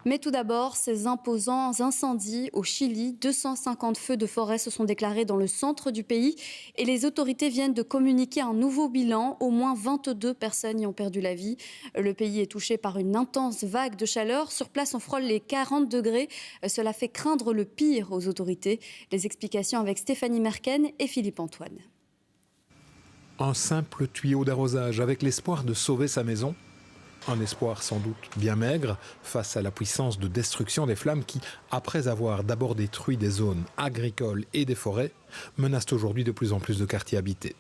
Mais tout d'abord, ces imposants incendies au Chili. 250 feux de forêt se sont déclarés dans le centre du pays et les autorités viennent de communiquer un nouveau bilan. Au moins 22 personnes y ont perdu la vie. Le pays est touché par une intense vague de chaleur. Sur place, on frôle les 40 degrés. Cela fait craindre le pire aux autorités. Les explications avec Stéphanie Merken et Philippe Antoine. Un simple tuyau d'arrosage avec l'espoir de sauver sa maison. Un espoir sans doute bien maigre face à la puissance de destruction des flammes qui, après avoir d'abord détruit des zones agricoles et des forêts, menacent aujourd'hui de plus en plus de quartiers habités.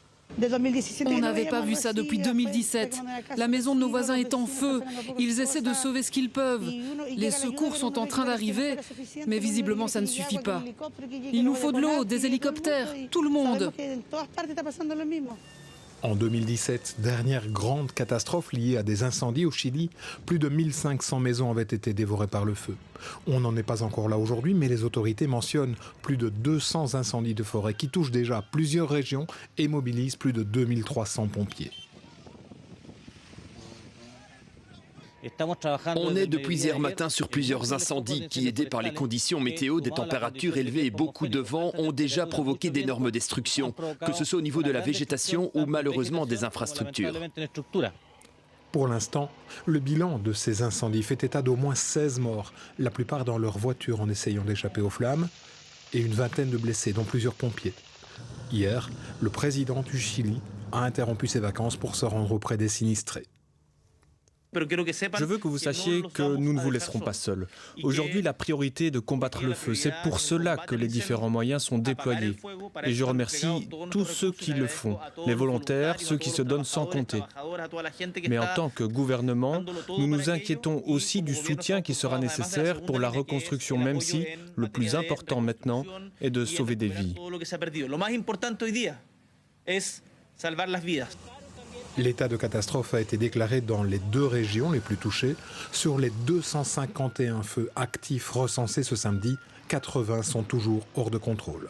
On n'avait pas vu ça depuis 2017. La maison de nos voisins est en feu. Ils essaient de sauver ce qu'ils peuvent. Les secours sont en train d'arriver, mais visiblement ça ne suffit pas. Il nous faut de l'eau, des hélicoptères, tout le monde. En 2017, dernière grande catastrophe liée à des incendies au Chili, plus de 1500 maisons avaient été dévorées par le feu. On n'en est pas encore là aujourd'hui, mais les autorités mentionnent plus de 200 incendies de forêt qui touchent déjà plusieurs régions et mobilisent plus de 2300 pompiers. On est depuis hier matin sur plusieurs incendies qui, aidés par les conditions météo, des températures élevées et beaucoup de vent, ont déjà provoqué d'énormes destructions, que ce soit au niveau de la végétation ou malheureusement des infrastructures. Pour l'instant, le bilan de ces incendies fait état d'au moins 16 morts, la plupart dans leur voiture en essayant d'échapper aux flammes, et une vingtaine de blessés, dont plusieurs pompiers. Hier, le président du Chili a interrompu ses vacances pour se rendre auprès des sinistrés. Je veux que vous sachiez que nous ne vous laisserons pas seuls. Aujourd'hui, la priorité est de combattre le feu. C'est pour cela que les différents moyens sont déployés. Et je remercie tous ceux qui le font, les volontaires, ceux qui se donnent sans compter. Mais en tant que gouvernement, nous nous inquiétons aussi du soutien qui sera nécessaire pour la reconstruction, même si le plus important maintenant est de sauver des vies. L'état de catastrophe a été déclaré dans les 2 régions les plus touchées. Sur les 251 feux actifs recensés ce samedi, 80 sont toujours hors de contrôle.